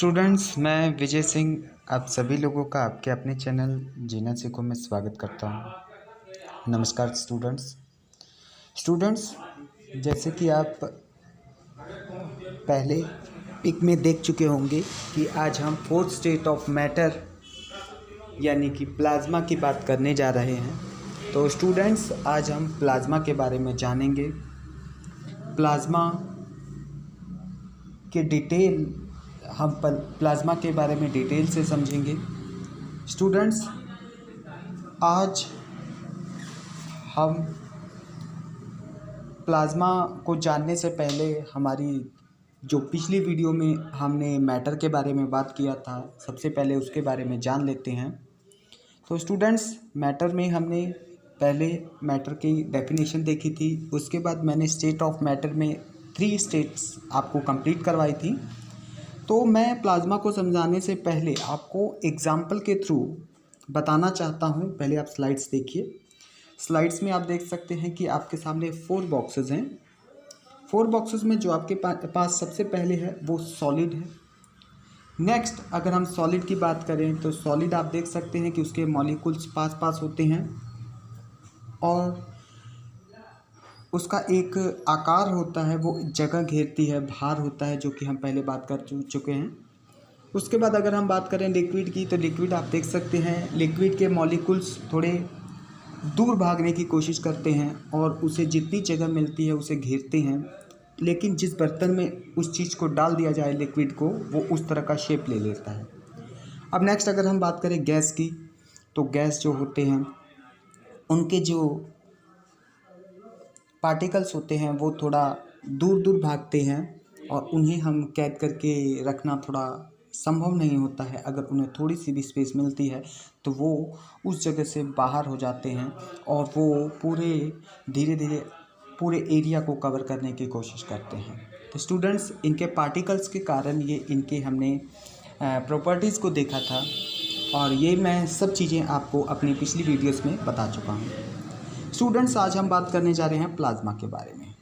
Students, मैं विजय सिंह आप सभी लोगों का आपके अपने चैनल जीना सीखो में स्वागत करता हूं। नमस्कार स्टूडेंट्स, जैसे कि आप पहले पिक में देख चुके होंगे कि आज हम फोर्थ स्टेट ऑफ मैटर यानी कि प्लाज्मा की बात करने जा रहे हैं। तो स्टूडेंट्स, आज हम प्लाज्मा के बारे में जानेंगे। प्लाज्मा के डिटेल हम प्लाज्मा के बारे में डिटेल से समझेंगे। स्टूडेंट्स, आज हम प्लाज्मा को जानने से पहले हमारी जो पिछली वीडियो में हमने मैटर के बारे में बात किया था, सबसे पहले उसके बारे में जान लेते हैं। तो स्टूडेंट्स, मैटर में हमने पहले मैटर की डेफिनेशन देखी थी। उसके बाद मैंने स्टेट ऑफ मैटर में 3 स्टेट्स आपको कंप्लीट करवाई थी। तो मैं प्लाज्मा को समझाने से पहले आपको एग्जाम्पल के थ्रू बताना चाहता हूँ। पहले आप स्लाइड्स देखिए। स्लाइड्स में आप देख सकते हैं कि आपके सामने 4 बॉक्सेस हैं। 4 बॉक्सेस में जो आपके पास सबसे पहले है वो सॉलिड है। नेक्स्ट, अगर हम सॉलिड की बात करें तो सॉलिड आप देख सकते हैं कि उसके मॉलिक्यूल्स पास होते हैं और उसका एक आकार होता है, वो जगह घेरती है, भार होता है, जो कि हम पहले बात कर चुके हैं। उसके बाद अगर हम बात करें लिक्विड की, तो लिक्विड आप देख सकते हैं, लिक्विड के मॉलिक्यूल्स थोड़े दूर भागने की कोशिश करते हैं और उसे जितनी जगह मिलती है उसे घेरते हैं, लेकिन जिस बर्तन में उस चीज़ को डाल दिया जाए लिक्विड को, वो उस तरह का शेप ले लेता है। अब नेक्स्ट अगर हम बात करें गैस की, तो गैस जो होते हैं उनके जो पार्टिकल्स होते हैं वो थोड़ा दूर भागते हैं और उन्हें हम कैद करके रखना थोड़ा संभव नहीं होता है। अगर उन्हें थोड़ी सी भी स्पेस मिलती है तो वो उस जगह से बाहर हो जाते हैं और वो धीरे धीरे पूरे एरिया को कवर करने की कोशिश करते हैं। तो स्टूडेंट्स, इनके पार्टिकल्स के कारण इनके हमने प्रॉपर्टीज़ को देखा था और ये मैं सब चीज़ें आपको अपनी पिछली वीडियोस में बता चुका हूँ। स्टूडेंट्स, आज हम बात करने जा रहे हैं प्लाज्मा के बारे में।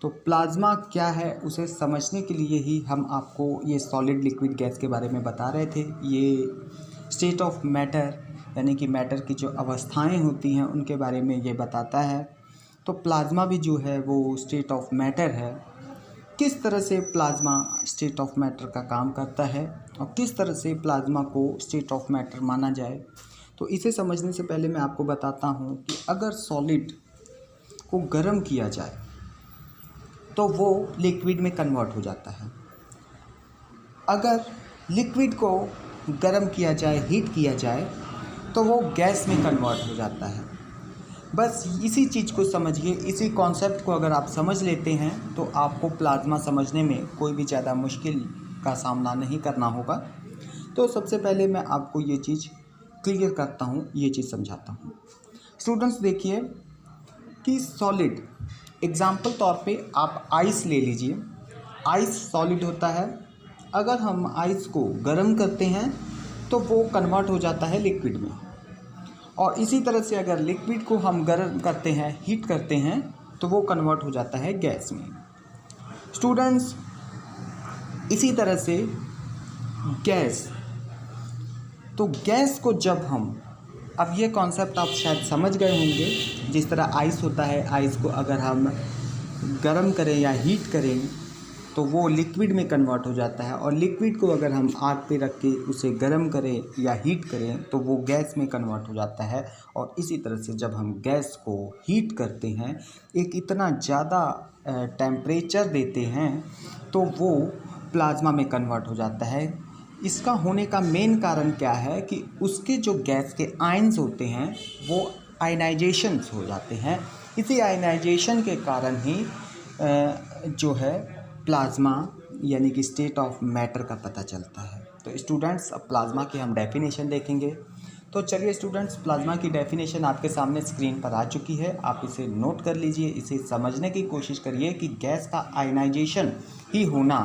तो प्लाज्मा क्या है उसे समझने के लिए ही हम आपको ये सॉलिड लिक्विड गैस के बारे में बता रहे थे। ये स्टेट ऑफ मैटर यानी कि मैटर की जो अवस्थाएं होती हैं उनके बारे में ये बताता है। तो प्लाज्मा भी जो है वो स्टेट ऑफ मैटर है। किस तरह से प्लाज्मा स्टेट ऑफ मैटर का काम करता है और किस तरह से प्लाज्मा को स्टेट ऑफ मैटर माना जाए, तो इसे समझने से पहले मैं आपको बताता हूँ कि अगर सॉलिड को गर्म किया जाए तो वो लिक्विड में कन्वर्ट हो जाता है। अगर लिक्विड को गर्म किया जाए, हीट किया जाए, तो वो गैस में कन्वर्ट हो जाता है। बस इसी चीज़ को समझिए। इसी कॉन्सेप्ट को अगर आप समझ लेते हैं तो आपको प्लाज्मा समझने में कोई भी ज़्यादा मुश्किल का सामना नहीं करना होगा। तो सबसे पहले मैं आपको ये चीज़ क्लियर करता हूँ, ये चीज़ समझाता हूँ। स्टूडेंट्स, देखिए कि सॉलिड, एग्जाम्पल तौर पे आप आइस ले लीजिए। आइस सॉलिड होता है। अगर हम आइस को गर्म करते हैं तो वो कन्वर्ट हो जाता है लिक्विड में, और इसी तरह से अगर लिक्विड को हम गर्म करते हैं, हीट करते हैं, तो वो कन्वर्ट हो जाता है गैस में। स्टूडेंट्स, इसी तरह से गैस, तो गैस को जब हम, अब ये कॉन्सेप्ट आप शायद समझ गए होंगे। जिस तरह आइस होता है, आइस को अगर हम गर्म करें या हीट करें तो वो लिक्विड में कन्वर्ट हो जाता है, और लिक्विड को अगर हम आग पे रख के उसे गर्म करें या हीट करें तो वो गैस में कन्वर्ट हो जाता है। और इसी तरह से जब हम गैस को हीट करते हैं, एक इतना ज़्यादा टेम्परेचर देते हैं, तो वो प्लाज्मा में कन्वर्ट हो जाता है। इसका होने का मेन कारण क्या है कि उसके जो गैस के आयंस होते हैं वो आयनाइजेशंस हो जाते हैं। इसी आयनाइजेशन के कारण ही जो है प्लाज्मा यानी कि स्टेट ऑफ मैटर का पता चलता है। तो स्टूडेंट्स, अब प्लाज्मा की हम डेफिनेशन देखेंगे। तो चलिए स्टूडेंट्स, प्लाज्मा की डेफिनेशन आपके सामने स्क्रीन पर आ चुकी है। आप इसे नोट कर लीजिए, इसे समझने की कोशिश करिए कि गैस का आयनाइजेशन ही होना,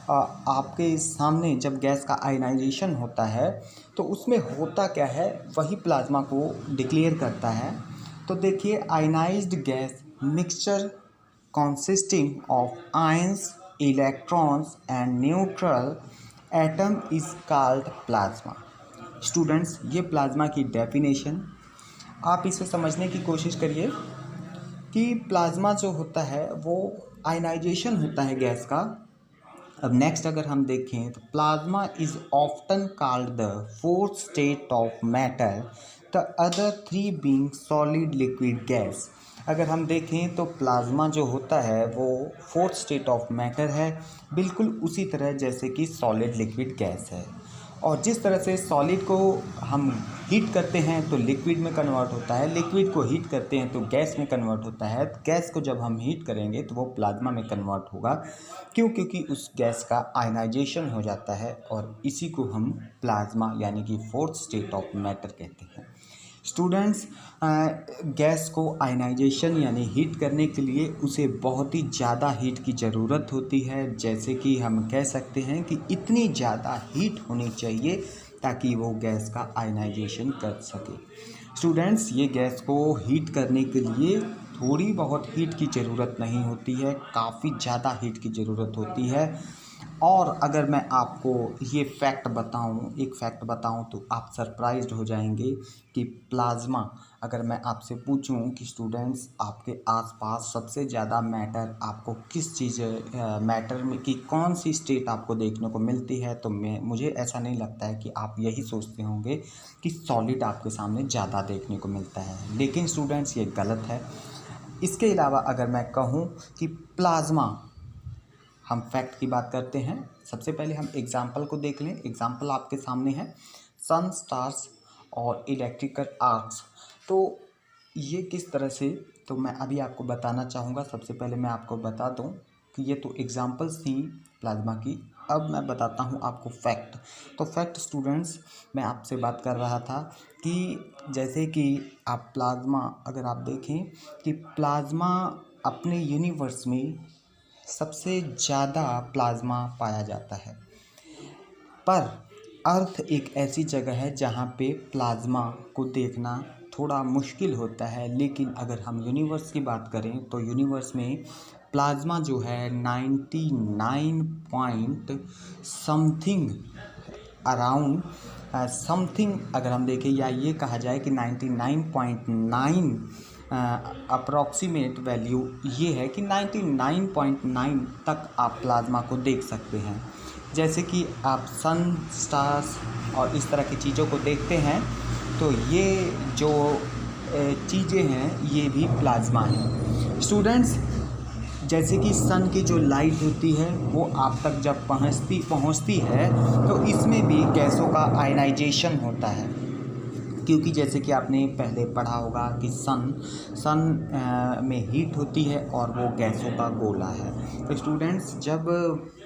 आपके सामने जब गैस का आयनाइजेशन होता है तो उसमें होता क्या है वही प्लाज्मा को डिक्लेयर करता है। तो देखिए, ionised gas mixture consisting of ions, electrons and neutral atom is called plasma. Students, ये प्लाज्मा की डेफिनेशन आप इसे समझने की कोशिश करिए कि प्लाज्मा जो होता है वो आयनाइजेशन होता है गैस का। अब नेक्स्ट अगर हम देखें तो plasma is often called the fourth state of matter, the other three being solid liquid gas. अगर हम देखें तो प्लाज्मा जो होता है वो फोर्थ स्टेट ऑफ मैटर है, बिल्कुल उसी तरह जैसे कि सॉलिड लिक्विड गैस है। और जिस तरह से सॉलिड को हम हीट करते हैं तो लिक्विड में कन्वर्ट होता है, लिक्विड को हीट करते हैं तो गैस में कन्वर्ट होता है, गैस को जब हम हीट करेंगे तो वो प्लाज्मा में कन्वर्ट होगा। क्यों? क्योंकि उस गैस का आयनाइजेशन हो जाता है और इसी को हम प्लाज्मा यानी कि फोर्थ स्टेट ऑफ मैटर कहते हैं। स्टूडेंट्स, गैस को आयनाइजेशन यानी हीट करने के लिए उसे बहुत ही ज़्यादा हीट की ज़रूरत होती है। जैसे कि हम कह सकते हैं कि इतनी ज़्यादा हीट होनी चाहिए ताकि वो गैस का आयनाइजेशन कर सके। स्टूडेंट्स, ये गैस को हीट करने के लिए थोड़ी बहुत हीट की ज़रूरत नहीं होती है, काफ़ी ज़्यादा हीट की ज़रूरत होती है। और अगर मैं आपको ये फैक्ट बताऊं, एक फैक्ट बताऊं तो आप सरप्राइज्ड हो जाएंगे कि प्लाज्मा, अगर मैं आपसे पूछूं कि स्टूडेंट्स आपके आसपास सबसे ज़्यादा मैटर आपको किस चीज़ मैटर में की कौन सी स्टेट आपको देखने को मिलती है, तो मुझे ऐसा नहीं लगता है कि आप यही सोचते होंगे कि सॉलिड आपके सामने ज़्यादा देखने को मिलता है। लेकिन स्टूडेंट्स, ये गलत है। इसके अलावा अगर मैं कहूँ कि प्लाज्मा, हम फैक्ट की बात करते हैं, सबसे पहले हम एग्जाम्पल को देख लें। एग्जाम्पल आपके सामने है सन, स्टार्स और इलेक्ट्रिकल आर्क्स। तो ये किस तरह से, तो मैं अभी आपको बताना चाहूँगा। सबसे पहले मैं आपको बता दूँ कि ये तो एग्जाम्पल्स थी प्लाज्मा की। अब मैं बताता हूँ आपको फैक्ट। तो फैक्ट स्टूडेंट्स, मैं आपसे बात कर रहा था कि जैसे कि आप प्लाज्मा, अगर आप देखें कि प्लाज्मा अपने यूनिवर्स में सबसे ज़्यादा प्लाज्मा पाया जाता है, पर अर्थ एक ऐसी जगह है जहाँ पे प्लाज्मा को देखना थोड़ा मुश्किल होता है। लेकिन अगर हम यूनिवर्स की बात करें तो यूनिवर्स में प्लाज्मा जो है 99 पॉइंट समथिंग अराउंड समथिंग, अगर हम देखें या ये कहा जाए कि 99.9 अप्रॉक्सीमेट वैल्यू ये है कि 99.9 तक आप प्लाज्मा को देख सकते हैं। जैसे कि आप सन, स्टार्स और इस तरह की चीज़ों को देखते हैं तो ये जो चीज़ें हैं ये भी प्लाज्मा हैं। स्टूडेंट्स, जैसे कि सन की जो लाइट होती है वो आप तक जब पहुंचती है तो इसमें भी गैसों का आयनाइजेशन होता है। क्योंकि जैसे कि आपने पहले पढ़ा होगा कि सन में हीट होती है और वो गैसों का गोला है। तो स्टूडेंट्स, जब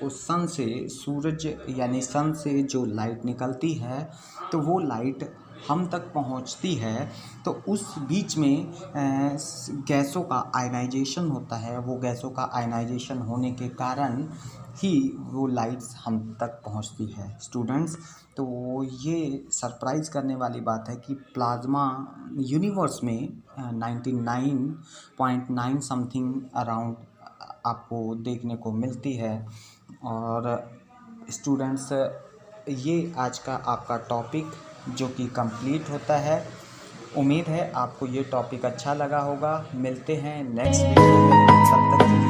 उस सन से, सूरज यानी सन से जो लाइट निकलती है तो वो लाइट हम तक पहुंचती है, तो उस बीच में गैसों का आयनाइजेशन होता है। वो गैसों का आयनाइजेशन होने के कारण ही वो लाइट्स हम तक पहुंचती है। स्टूडेंट्स, तो ये सरप्राइज़ करने वाली बात है कि प्लाज्मा यूनिवर्स में 99.9 समथिंग अराउंड आपको देखने को मिलती है। और स्टूडेंट्स, ये आज का आपका टॉपिक जो कि कंप्लीट होता है। उम्मीद है आपको ये टॉपिक अच्छा लगा होगा। मिलते हैं नेक्स्ट वीडियो में, तब तक के लिए